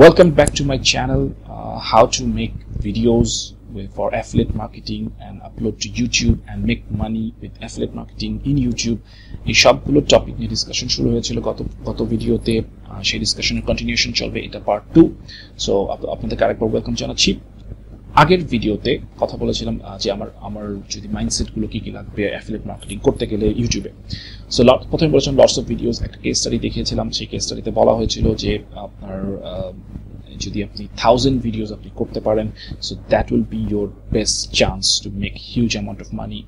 Welcome back to my channel, how to make videos for affiliate marketing and upload to YouTube and make money with affiliate marketing in YouTube. এই সবগুলো topic নিয়ে discussion শুরু হয়েছিল গত ভিডিওতে, সেই ডিসকাশনের continuation চলবে, এটা পার্ট 2। সো আপনাদের আরেকবার ওয়েলকাম জানাচ্ছি। আগের ভিডিওতে কথা বলেছিলাম যে আমার যদি মাইন্ডসেট গুলো কি কি লাগবে অ্যাফিলিয়েট মার্কেটিং করতে গেলে ইউটিউবে। সো প্রথমে বলেছিলাম লটস অফ ভিডিওস, একটা কেস স্টাডি দেখিয়েছিলাম। সেই কেস স্টাডিতে বলা হয়েছিল যে আপনার যদি আপনি 1000 ভিডিওস আপনি করতে পারেন, so that will be your best chance to make huge amount of money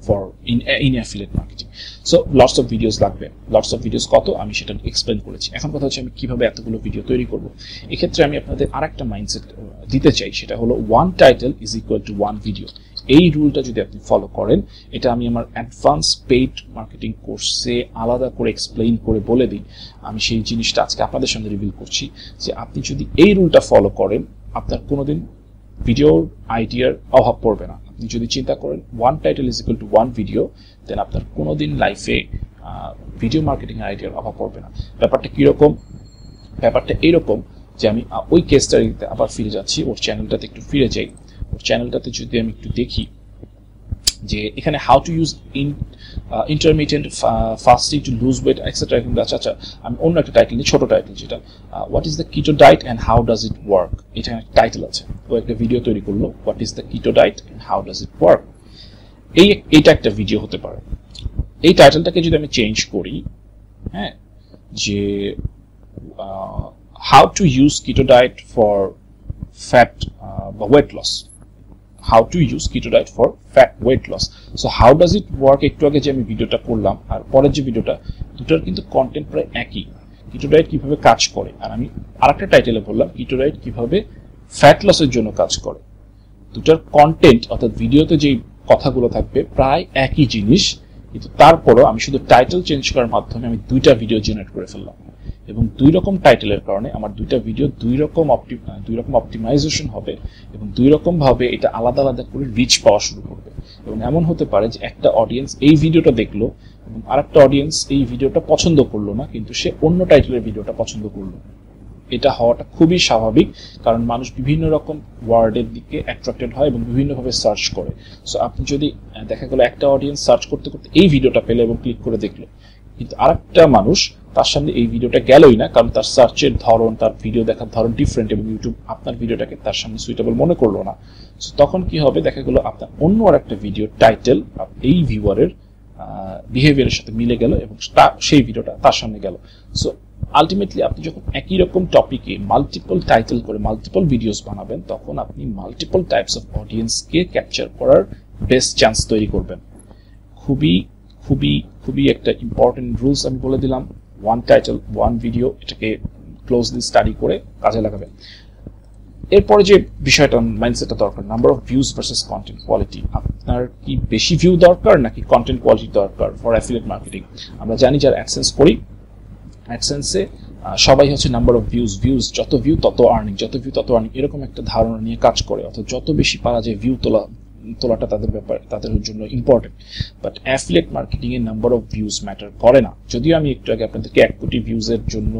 for in affiliate marketing. So lots of videos লাগবে। lots of videos কত আমি সেটা এক্সপ্লেইন করেছি। এখন কথা হচ্ছে আমি কিভাবে এতগুলো ভিডিও তৈরি করব। এই ক্ষেত্রে আমি আপনাদের আরেকটা মাইন্ডসেট দিতে চাই, সেটা হলো one title is equal to one video। এই রুলটা যদি আপনি ফলো করেন, এটা আমি আমার অ্যাডভান্স পেইড মার্কেটিং কোর্সে আলাদা করে এক্সপ্লেইন করে বলে দিই। আমি সেই জিনিসটা আজকে আপনাদের সামনে রিভিল করছি যে আপনি যদি এই রুলটা ফলো করেন, আপনার কোনোদিন ভিডিওর আইডিয়ার অভাব পড়বে না। আপনি যদি চিন্তা করেন one title is equal to one video, then আপনার কোনোদিন লাইফে ভিডিও মার্কেটিং আইডিয়ার অভাব পড়বে না। ব্যাপারটা কিরকম? ব্যাপারটা এইরকম যে আমি ওই কেস স্টাডিতে আবার ফিরে যাচ্ছি, ওর চ্যানেলটাতে একটু ফিরে যাই। ওর চ্যানেলটাতে যদি আমি একটু দেখি যে এখানে how to use intermittent fasting to lose weight etc. আচ্ছা আমি অন্য একটা টাইটেল নিই, ছোট টাইটেল, যেটা what is the keto diet and how does it work. এটা একটা টাইটেল আছে, ও একটা ভিডিও তৈরি করলো, what is the keto diet and how does it work. এইটা একটা ভিডিও হতে পারে। এই টাইটেলটাকে যদি আমি চেঞ্জ করি, হ্যাঁ, যে how to use keto diet for fat বা weight loss, how to use keto diet for fat weight loss. So how does it work? একটু আগে যে আমি ভিডিওটা করলাম আর পরের যে ভিডিওটা, দুটোর কিন্তু কন্টেন্ট প্রায় একই। কিটো ডায়েট কিভাবে কাজ করে, আর আমি আরেকটা টাইটেলে বললাম কিটো ডায়েট কিভাবে ফ্যাট লসের জন্য কাজ করে। দুটোর কন্টেন্ট অর্থাৎ ভিডিওতে যে কথাগুলো থাকবে প্রায় একই জিনিস, কিন্তু তারপরও আমি শুধু টাইটেল চেঞ্জ করার মাধ্যমে আমি দুইটা ভিডিও জেনারেট করে ফেললাম। এবং দুই রকম টাইটেলের কারণে আমার দুইটা ভিডিও দুই রকম অপটিমাইজেশন হবে এবং দুই রকম ভাবে এটা আলাদা আলাদা করে রিচ পাওয়া শুরু করবে। এবং এমন হতে পারে যে একটা অডিয়েন্স এই ভিডিওটা দেখলো এবং আরেকটা অডিয়েন্স এই ভিডিওটা পছন্দ করলো না, কিন্তু সে অন্য টাইটেলের ভিডিওটা পছন্দ করলো। এটা হওয়াটা খুবই স্বাভাবিক, কারণ মানুষ বিভিন্ন রকম ওয়ার্ডের দিকে অ্যাট্রাক্টেড হয় এবং বিভিন্নভাবে সার্চ করে। সো আপনি যদি দেখা গেল একটা অডিয়েন্স সার্চ করতে করতে এই ভিডিওটা পেলে এবং ক্লিক করে দেখলো, কিন্তু আরেকটা মানুষ তার সামনে এই ভিডিওটা গেলই না, কারণ তার সার্চের ধরন, তার ভিডিও দেখার ধরন ডিফারেন্ট এবং ইউটিউব আপনার ভিডিওটাকে তার সামনে সুইটেবল মনে করলো না। সো তখন কি হবে, দেখা গেল আপনার অন্য আর একটা ভিডিও টাইটেল এই ভিউয়ারের বিহেভিয়ারের সাথে মিলে গেল এবং সেই ভিডিওটা তার সামনে গেল। সো আলটিমেটলি আপনি যখন একই রকম টপিকে মাল্টিপল টাইটেল করে মাল্টিপল ভিডিওস বানাবেন, তখন আপনি মাল্টিপল টাইপস অফ অডিয়েন্সকে ক্যাপচার করার বেস্ট চান্স তৈরি করবেন। খুবই খুবই খুবই একটা ইম্পর্টেন্ট রুলস আমি বলে দিলাম। ওয়ান টাইটেল ওয়ান ভিডিও, এটাকে ক্লোজলি স্টাডি করে কাজে লাগাবেন। এরপরে যে বিষয়টা মাইন্ডসেটটা দরকার, number of views versus content quality. আপনার কি বেশি ভিউ দরকার নাকি কন্টেন্ট কোয়ালিটি দরকার ফর অ্যাফিলিয়েট মার্কেটিং? আমরা জানি যারা অ্যাডসেন্স করি, অ্যাডসেন্সে সবাই হচ্ছে নাম্বার অফ ভিউজ যত ভিউ তত আর্নিং, যত ভিউ তত আর্নিং, এরকম একটা ধারণা নিয়ে কাজ করে। অর্থাৎ যত বেশি পারা যায় ভিউ তোলাটা তাদের জন্য ইম্পর্টেন্ট। বাট অ্যাফিলিয়েট মার্কেটিং এর নাম্বার অফ ভিউজ ম্যাটার করে না। যদিও আমি একটু আগে আপনাদেরকে 1 কোটি ভিউজের জন্য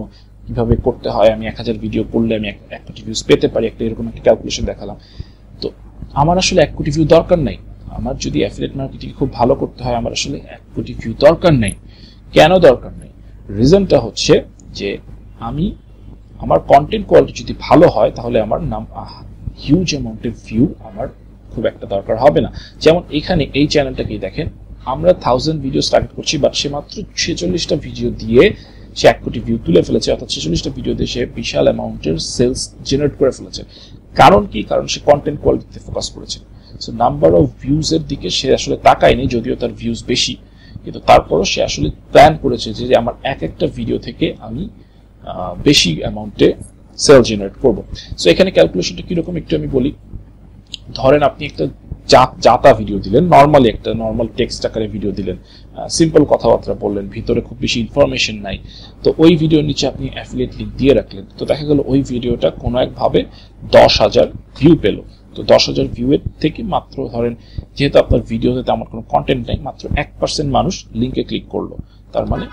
কিভাবে করতে হয়, আমি 1000 ভিডিও করলে আমি 1 কোটি ভিউজ পেতে পারি, এরকম একটা ক্যালকুলেশন দেখালাম। তো আমার আসলে 1 কোটি ভিউ দরকার নাই। আমার যদি অ্যাফিলিয়েট মার্কেটিং খুব ভালো করতে হয়, আমার আসলে 1 কোটি ভিউ দরকার নেই। কেন দরকার নেই? রিজনটা হচ্ছে যে আমার কন্টেন্ট কোয়ালিটি যদি ভালো হয়, তাহলে আমার হিউজ অ্যামাউন্টের ভিউ আমার খুব একটা দরকার হবে না। যেমন এখানে এই চ্যানেলটাকেই দেখেন, আমরা 1000 ভিডিও টার্গেট করছি, বাট সে মাত্র 46টা ভিডিও দিয়ে সে 1 কোটি ভিউ তুলে ফেলেছে। অর্থাৎ 46টা ভিডিও দিয়ে সে বিশাল অ্যামাউন্টের সেলস জেনারেট করে ফেলেছে। কারণ কি? কারণ সে কন্টেন্ট কোয়ালিটিতে ফোকাস করেছে। সো নাম্বার অফ ভিউজ এর দিকে সে আসলে তাকায়নি, যদিও তার ভিউজ বেশি, কিন্তু তারপরও সে আসলে প্ল্যান করেছে যে আমার একটা ভিডিও থেকে আমি বেশি অ্যামাউন্টে সেল জেনারেট করবো। সো এখানে ক্যালকুলেশনটা কিরকম একটু আমি বলি। ধরেন আপনি একটা জাতা ভিডিও দিলেন, নর্মাল টেক্সট আকারে ভিডিও দিলেন, সিম্পল কথাবার্তা বললেন, ভিতরে খুব বেশি ইনফরমেশন নাই। তো ওই ভিডিওর নিচে আপনি অ্যাফিলিয়েট লিংক দিয়ে রাখলেন। তো দেখা গেল ওই ভিডিওটা কোনো একভাবে 10,000 ভিউ পেল। তো 10,000 ভিউয়ের থেকে মাত্র ধরেন, যেহেতু আপনার ভিডিওতে তেমন কোনো কন্টেন্ট নেই, মাত্র 1% মানুষ লিঙ্কে ক্লিক করলো। তার মানে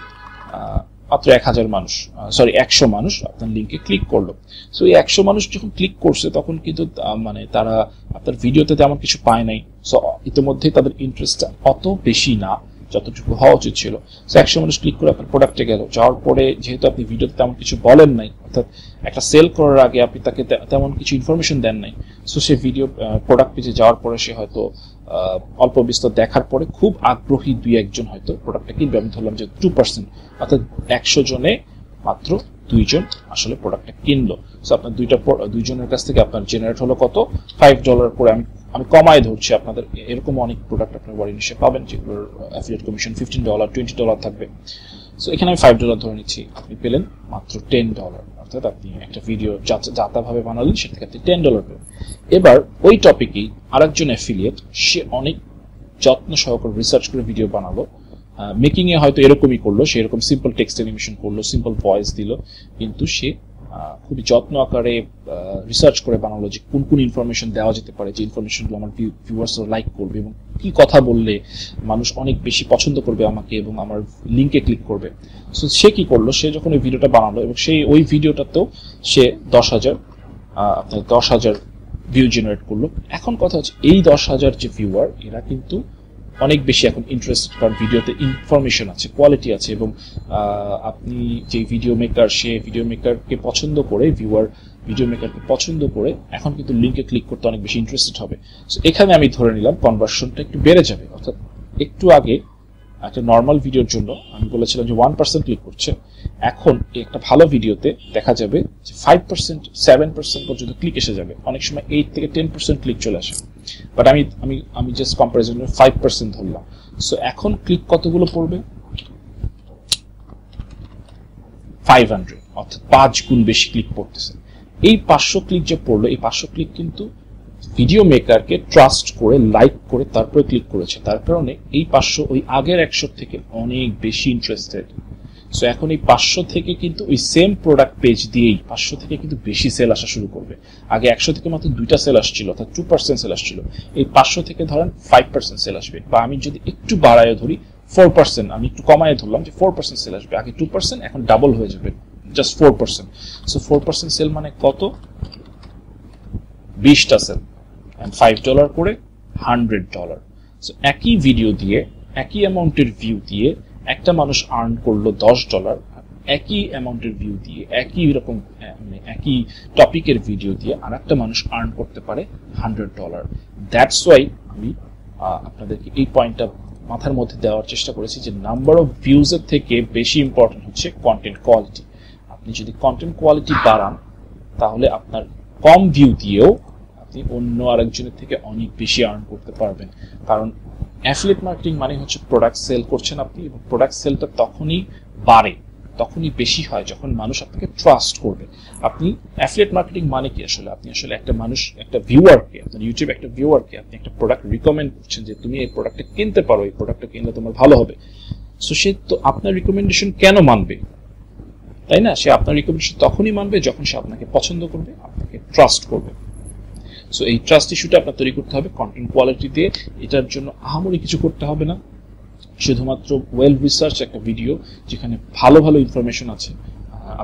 মাত্র 1000 মানুষ, সরি 100 মানুষ আপনার লিঙ্কে ক্লিক করলো। সো এই 100 মানুষ যখন ক্লিক করছে তখন কিন্তু মানে তারা আপনার ভিডিওতে তেমন কিছু পায় নাই। সো ইতিমধ্যেই তাদের ইন্টারেস্টটা অত বেশি না যতটুকু হওয়া উচিত ছিল। সো 100 মানুষ ক্লিক করে আপনার প্রোডাক্টে গেল, যাওয়ার পরে যেহেতু আপনি ভিডিওতে তেমন কিছু বলেন নাই, অর্থাৎ একটা সেল করার আগে আপনি তাকে তেমন কিছু ইনফরমেশন দেন নাই, সো সে ভিডিও প্রোডাক্ট পেজে যাওয়ার পরে সে হয়তো অল্প বিস্তর দেখার পরে খুব আগ্রহী 2-1 হয়তো প্রোডাক্টটা কিনবে। আমি ধরলাম যে 2%, অর্থাৎ 100 জনে মাত্র 2 জন আসলে প্রোডাক্টটা কিনলো। সো আপনার 2 জনের কাছ থেকে আপনার জেনারেট হলো কত, $5 করে। আমি কমায় ধরছি, আপনাদের এরকম অনেক প্রোডাক্ট আপনার ওয়ারি নিশে পাবেন যেগুলোর অ্যাফিলিয়েট কমিশন $15, $20 থাকবে। সো এখানে আমি $5 ধরে নিচ্ছি, আপনি পেলেন মাত্র $10, অর্থাৎ আপনি একটা ভিডিও যাতাভাবে বানালেন সেটা থেকে আপনি $10 পেলেন। এবার ওই টপিকেই আরেকজন অ্যাফিলিয়েট, সে অনেক যত্ন সহকারে রিসার্চ করে ভিডিও বানালো, মেকিং এ হয়তো এরকমই করলো, সে এরকম সিম্পল টেক্সট অ্যানিমেশন করলো, সিম্পল ভয়েস দিল, কিন্তু সে খুবই যত্ন আকারে রিসার্চ করে বানালো যে কোন কোন ইনফরমেশন দেওয়া যেতে পারে, যে ইনফরমেশনগুলো আমার ভিউয়ার্সরা লাইক করবে এবং কি কথা বললে মানুষ অনেক বেশি পছন্দ করবে আমাকে এবং আমার লিঙ্কে ক্লিক করবে। সো সে কি করলো, সে যখন ওই ভিডিওটা বানালো এবং সেই ওই ভিডিওটাতেও সে 10,000 ভিউ জেনারেট করলো। এখন কথা হচ্ছে এই 10,000 যে ভিউয়ার, এরা কিন্তু অনেক বেশি এখন ইন্টারেস্টেড, কারণ ভিডিওতে ইনফরমেশন আছে, কোয়ালিটি আছে, এবং আপনি যে ভিডিও মেকার, সে ভিডিও মেকারকে পছন্দ করে, ভিউয়ার ভিডিও মেকারকে পছন্দ করে এখন কিন্তু লিঙ্কে ক্লিক করতে অনেক বেশি ইন্টারেস্টেড হবে। সো এখানে আমি ধরে নিলাম কনভার্সনটা একটু বেড়ে যাবে, অর্থাৎ একটু আগে একটা নর্মাল ভিডিওর জন্য আমি বলেছিলাম যে 1% ক্লিক করছে, এখন একটা ভালো ভিডিওতে দেখা যাবে যে 5%, 7% পর্যন্ত ক্লিক এসে যাবে, অনেক সময় 8 থেকে 10% ক্লিক চলে আসে। বাট আমি জাস্ট কম্পারিজনে 5% ধরলাম। সো এখন ক্লিক কতগুলো পড়বে, 500, অর্থাৎ 5 গুণ বেশি ক্লিক পড়তেছে। এই 500 ক্লিক যে পড়লো, এই 500 ক্লিক কিন্তু ভিডিও মেকারকে ট্রাস্ট করে, লাইক করে তারপরে ক্লিক করেছে, তার কারণে এই 500 ওই আগের 100 থেকে অনেক বেশি ইন্টারেস্টেড। সো এখন এই 500 থেকে কিন্তু ওই সেম প্রোডাক্ট পেজ দিয়েই 500 থেকে কিন্তু বেশি সেল আসা শুরু করবে। আগে 100 থেকে মাত্র 2টা সেল আসছিল, অর্থাৎ 2% সেল আসছিল, এই 500 থেকে ধরেন 5% সেল আসবে, বা আমি যদি একটু বাড়ায় ধরি 4%, আমি একটু কমায় ধরলাম যে 4% সেল আসবে। আগে 2%, এখন ডাবল হয়ে যাবে, জাস্ট 4%। সো 4% সেল মানে কত, 20টা সেল, and $5 করে $100। সো একই ভিডিও দিয়ে, একই অ্যামাউন্টের ভিউ দিয়ে একটা মানুষ আর্ন করলো $10, একই অ্যামাউন্টের ভিউ দিয়ে, একই রকম একই টপিকের ভিডিও দিয়ে আর একটা মানুষ আর্ন করতে পারে $100। দ্যাটস ওয়াই আমি আপনাদেরকে এই পয়েন্টটা মাথার মধ্যে দেওয়ার চেষ্টা করেছি যে নাম্বার অফ ভিউজের থেকে বেশি ইম্পর্টেন্ট হচ্ছে কন্টেন্ট কোয়ালিটি। আপনি যদি কন্টেন্ট কোয়ালিটি বাড়ান তাহলে আপনার কম ভিউ দিয়েও আপনি অন্য আরেকজনের থেকে অনেক বেশি আর্ন করতে পারবেন। কারণ অ্যাফিলিয়েট মার্কেটিং মানে হচ্ছে প্রোডাক্ট সেল করছেন আপনি, এবং প্রোডাক্ট সেলটা তখনই বাড়ে, তখনই বেশি হয় যখন মানুষ আপনাকে ট্রাস্ট করবে। আপনি অ্যাফিলিয়েট মার্কেটিং মানে কি আসলে, আপনি আসলে একটা মানুষ, একটা ভিউয়ারকে, আপনার ইউটিউব একটা ভিউয়ারকে আপনি একটা প্রোডাক্ট রিকমেন্ড করছেন যে তুমি এই প্রোডাক্টটা কিনতে পারো, এই প্রোডাক্টটা কিনলে তোমার ভালো হবে। সো সে তো আপনার রিকমেন্ডেশন কেন মানবে, তাই না? সে আপনার রিকমেন্ডেশন তখনই মানবে যখন সে আপনাকে পছন্দ করবে, আপনাকে ট্রাস্ট করবে। সো এই ট্রাস্ট ইস্যুটা আপনার তৈরি করতে হবে কন্টেন্ট কোয়ালিটি দিয়ে। এটার জন্য আহামরি কিছু করতে হবে না, শুধুমাত্র ওয়েল রিসার্চ একটা ভিডিও যেখানে ভালো ভালো ইনফরমেশন আছে,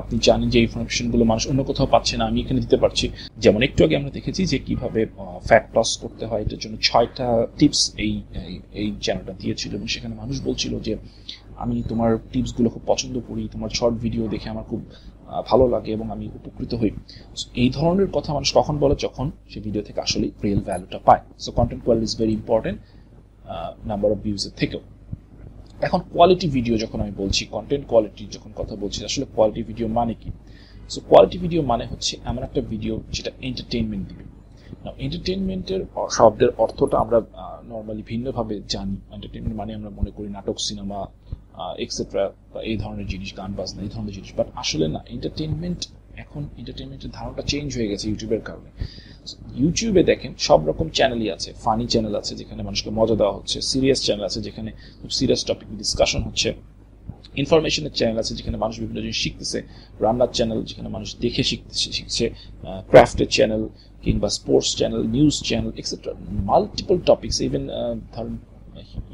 আপনি জানেন যে ইনফরমেশনগুলো মানুষ অন্য কোথাও পাচ্ছে না, আমি এখানে দিতে পারছি। যেমন একটু আগে আমরা দেখেছি যে কিভাবে ফ্যাট লস করতে হয়, এটার জন্য 6টা টিপস এই চ্যানেলটা দিয়েছিল, এবং সেখানে মানুষ বলছিল যে আমি তোমার টিপসগুলো খুব পছন্দ করি, তোমার শর্ট ভিডিও দেখে আমার খুব ভালো লাগে এবং আমি উপকৃত হই। এই ধরনের কথা মানুষ কখন বলে, যখন সে ভিডিও থেকে আসলে রিয়েল ভ্যালুটা পায়। So content quality is very important number of ভিউজের থেকেও। এখন কোয়ালিটি ভিডিও যখন আমি বলছি, কন্টেন্ট কোয়ালিটি যখন কথা বলছি, আসলে কোয়ালিটি ভিডিও মানে কি? সো কোয়ালিটি ভিডিও মানে হচ্ছে এমন একটা ভিডিও যেটা এন্টারটেইনমেন্ট দিবে। এন্টারটেইনমেন্টের শব্দের অর্থটা আমরা নর্মালি ভিন্নভাবে জানি। এন্টারটেইনমেন্ট মানে আমরা মনে করি নাটক, সিনেমা, এক্সেট্রা, এই ধরনের জিনিস, গান বাজনা, এই ধরনের জিনিস। বাট আসলে না, এন্টারটেইনমেন্টের ধারণাটা চেঞ্জ হয়ে গেছে ইউটিউবের কারণে। ইউটিউবে দেখেন সব রকম চ্যানেলই আছে, ফানি চ্যানেল আছে যেখানে মানুষকে মজা দেওয়া হচ্ছে, সিরিয়াস চ্যানেল আছে যেখানে খুব সিরিয়াস টপিক ডিসকাশন হচ্ছে, ইনফরমেশনের চ্যানেল আছে যেখানে মানুষ বিভিন্ন জিনিস শিখতেছে, রান্নার চ্যানেল যেখানে মানুষ দেখে শিখছে, ক্রাফটের চ্যানেল কিংবা sports channel, news channel, etcetera, multiple topics. Even ধরেন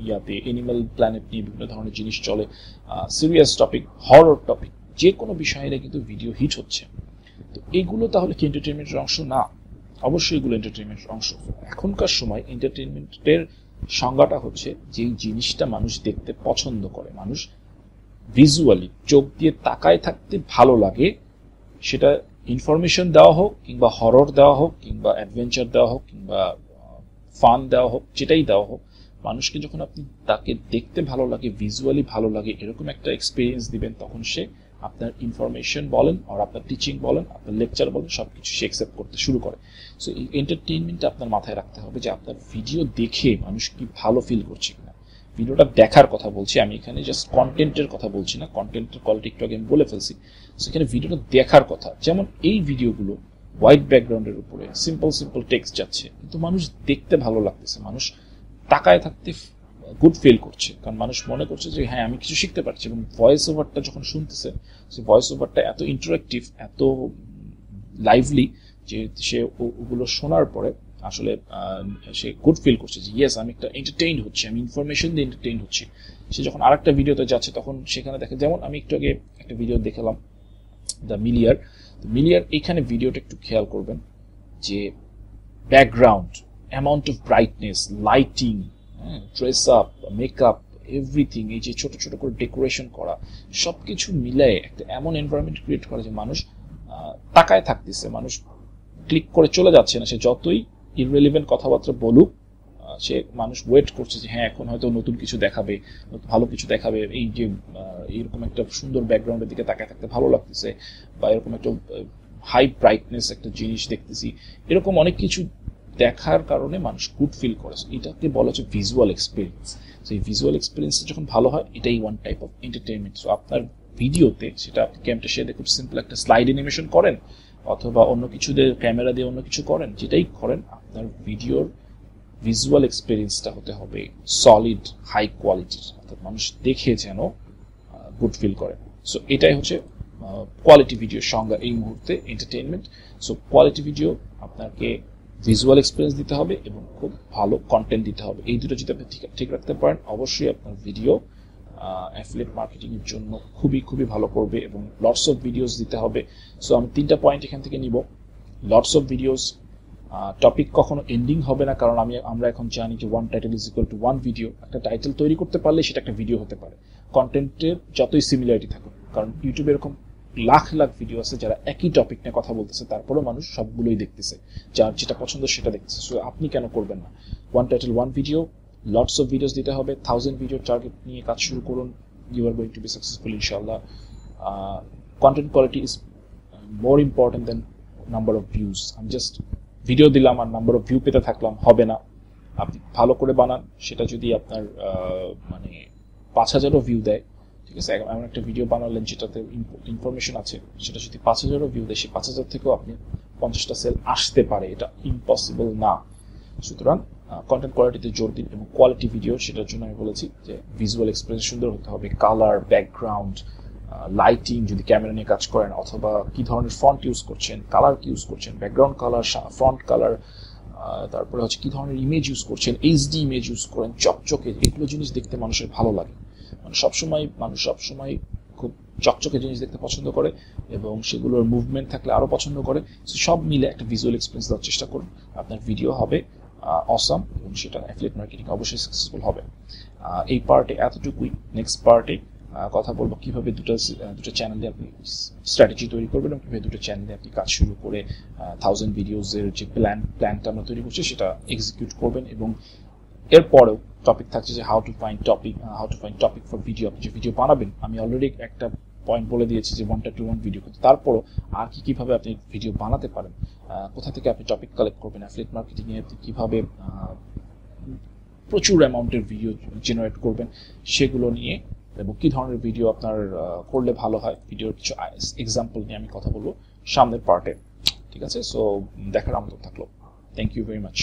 ইয়াতে অ্যানিমাল প্ল্যানেট নিয়ে বিভিন্ন ধরনের জিনিস চলে, সিরিয়াস টপিক, হরর টপিক, যে কোনো বিষয়ে কিন্তু ভিডিও হিট হচ্ছে। তো এগুলো তাহলে কি এন্টারটেইনমেন্টের অংশ না? অবশ্যই এগুলো এন্টারটেইনমেন্টের অংশ। এখনকার সময় এন্টারটেইনমেন্টের সংজ্ঞাটা হচ্ছে যে জিনিসটা মানুষ দেখতে পছন্দ করে, মানুষ ভিজুয়ালি চোখ দিয়ে তাকায় থাকতে ভালো লাগে, সেটা ইনফরমেশন দেওয়া হোক কিংবা হরর দেওয়া হোক কিংবা অ্যাডভেঞ্চার দেওয়া হোক কিংবা ফান দেওয়া হোক, যেটাই দেওয়া হোক, মানুষকে যখন আপনি তাকে দেখতে ভালো লাগে, ভিজুয়ালি ভালো লাগে, এরকম একটা এক্সপিরিয়েন্স দিবেন, তখন সে আপনার ইনফরমেশন বলেন আর আপনার টিচিং বলেন, আপনার লেকচার বলেন, সবকিছু সে অ্যাকসেপ্ট করতে শুরু করে। সো এই এন্টারটেইনমেন্টটা আপনার মাথায় রাখতে হবে যে আপনার ভিডিও দেখে মানুষ কি ভালো ফিল করছে কিনা। ভিডিওটা দেখার কথা বলছি আমি, এখানে জাস্ট কন্টেন্টের কথা বলছি না, কন্টেন্টের কোয়ালিটি একটু আগে আমি বলে ফেলছি। সেখানে ভিডিওটা দেখার কথা। যেমন এই ভিডিওগুলো হোয়াইট ব্যাকগ্রাউন্ডের উপরে সিম্পল টেক্সট যাচ্ছে, কিন্তু মানুষ দেখতে ভালো লাগতেছে, মানুষ তাকায় থাকতে গুড ফিল করছে, কারণ মানুষ মনে করছে যে হ্যাঁ আমি কিছু শিখতে পারছি। এবং ভয়েস ওভারটা যখন শুনতেছে, সে ভয়েস ওভারটা এত ইন্টারেক্টিভ, এত লাইভলি যে সে ওগুলো শোনার পরে আসলে সে গুড ফিল করছে যে ইয়েস আমি একটা এন্টারটেইনড হচ্ছি, আমি ইনফরমেশন দিয়ে এন্টারটেইনড হচ্ছি। সে যখন আরেকটা ভিডিওতে যাচ্ছে তখন সেখানে দেখে, যেমন আমি একটু আগে একটা ভিডিও দেখলাম দ্য মিলিয়ার, এখানে ভিডিওটা একটু খেয়াল করবেন যে background, amount of brightness, lighting, dress up, makeup, everything, এই যে ছোট ছোট করে ডেকোরেশন করা, সবকিছু মিলায়ে একটা এমন এনভায়রনমেন্ট ক্রিয়েট করা যে মানুষ তাকায় থাকতেছে, মানুষ ক্লিক করে চলে যাচ্ছে না। সে যতই ইররিলেভেন্ট কথাবার্তা বলুক, সে মানুষ ওয়েট করছে যে হ্যাঁ এখন হয়তো নতুন কিছু দেখাবে, ভালো কিছু দেখাবে। এই যে এরকম একটা সুন্দর ব্যাকগ্রাউন্ডের দিকে তাকায় থাকতে ভালো লাগতেছে, বা এরকম একটা হাই ব্রাইটনেস একটা জিনিস দেখতেছি, এরকম অনেক কিছু দেখার কারণে মানুষ গুড ফিল করে। এটাকে বলা হচ্ছে ভিজুয়াল এক্সপিরিয়েন্স। সো এই ভিজুয়াল এক্সপিরিয়েন্স যখন ভালো হয়, এটাই one type of entertainment. So আপনার ভিডিওতে সেটা আপনি ক্যামেরাটা শেয়ার খুব সিম্পল একটা স্লাইড অ্যানিমেশন করেন, অথবা অন্য কিছু দিয়ে ক্যামেরা দিয়ে অন্য কিছু করেন, যেটাই করেন, আপনার ভিডিওর ভিজুয়াল এক্সপিরিয়েন্সটা হতে হবে সলিড, হাই কোয়ালিটির, অর্থাৎ মানুষ দেখে যেন গুড ফিল করে। সো এটাই হচ্ছে কোয়ালিটি ভিডিওর সংজ্ঞা এই মুহূর্তে এন্টারটেইনমেন্ট। সো কোয়ালিটি ভিডিও আপনাকে ভিজুয়াল এক্সপিরিয়েন্স দিতে হবে এবং খুব ভালো কন্টেন্ট দিতে হবে। এই দুটো যদি আপনি ঠিক রাখতে পারেন, অবশ্যই আপনার ভিডিও অ্যাফিলিয়েট মার্কেটিং এর জন্য খুবই ভালো করবে এবং লটস অফ ভিডিওস দিতে হবে। সো আমি 3টা পয়েন্ট এখান থেকে নিব। লটস অফ ভিডিওস, টপিক কখনো এন্ডিং হবে না, কারণ আমরা এখন জানি যে one title is equal to one video. একটা টাইটেল তৈরি করতে পারলে সেটা একটা ভিডিও হতে পারে, কন্টেন্টের যতই সিমিলারিটি থাকুক। কারণ ইউটিউবে এরকম লাখ ভিডিও আছে যারা একই টপিক নিয়ে কথা বলতেছে, তারপরেও মানুষ সবগুলোই দেখতেছে, যার যেটা পছন্দ সেটা দেখতেছে। সো আপনি কেন করবেন না? One title one video, lots of videos দিতে হবে। 1000 ভিডিও টার্গেট নিয়ে কাজ শুরু করুন, you are going to be successful ইনশাআল্লাহ। Content quality is more important than number of views. আমি জাস্ট ভিডিও দিলাম আর নাম্বার অফ ভিউ পেতে থাকলাম, হবে না। আপনি ভালো করে বানান, সেটা যদি আপনার মানে 5000ও ভিউ দেয়, ঠিক আছে, এমন একটা ভিডিও বানালেন যেটাতে ইনফরমেশন আছে, সেটা যদি 5000ও ভিউ দেয়, সেই 5000 থেকেও আপনি 50টা সেল আসতে পারে, এটা ইম্পসিবল না। সুতরাং কন্টেন্ট কোয়ালিটিতে জোর দিন এবং কোয়ালিটি ভিডিও, সেটার জন্য আমি বলেছি যে ভিজুয়াল এক্সপিরিয়েন্স সুন্দর হতে হবে, কালার, ব্যাকগ্রাউন্ড, লাইটিং, যদি ক্যামেরা নিয়ে কাজ করেন, অথবা কি ধরনের ফন্ট ইউজ করছেন, কালার কি ইউজ করছেন, ব্যাকগ্রাউন্ড কালার, ফন্ট কালার, তারপরে হচ্ছে কি ধরনের ইমেজ ইউজ করছেন, এইচডি ইমেজ ইউজ করেন, চকচকে, এগুলো জিনিস দেখতে মানুষের ভালো লাগে। মানুষ সবসময় খুব চকচকে জিনিস দেখতে পছন্দ করে এবং সেগুলোর মুভমেন্ট থাকলে আরো পছন্দ করে। সব মিলে একটা ভিজুয়াল এক্সপিরিয়েন্স দেওয়ার চেষ্টা করুন, আপনার ভিডিও হবে অসাম এবং সেটা অ্যাফিলিয়েট মার্কেটিং অবশ্যই সাকসেসফুল হবে। এই পার্টে এতটুকুই। নেক্সট পার্টে কথা বলবো কিভাবে দুটো চ্যানেলে আপনি স্ট্র্যাটেজি তৈরি করবেন এবং কিভাবে দুটো চ্যানেলে আপনি কাজ শুরু করে 1000 ভিডিওসের যে প্ল্যানটা আমরা তৈরি করছি সেটা এক্সিকিউট করবেন। এবং এরপরেও টপিক থাকছে যে how to find topic for video. আপনি যে ভিডিও বানাবেন, আমি অলরেডি একটা পয়েন্ট বলে দিয়েছি যে 1 to 1 ভিডিও, কিন্তু তারপরও আর কিভাবে আপনি ভিডিও বানাতে পারেন, কোথা থেকে আপনি টপিক কালেক্ট করবেন, অ্যাফিলিয়েট মার্কেটিং এ আপনি কিভাবে প্রচুর অ্যামাউন্টের ভিডিও জেনারেট করবেন, সেগুলো নিয়ে এবং কি ধরনের ভিডিও আপনার করলে ভালো হয়, ভিডিওর কিছু এক্সাম্পল নিয়ে আমি কথা বলবো সামনের পার্টে। ঠিক আছে, সো দেখার আমন্ত্রণ থাকলো। Thank you very much.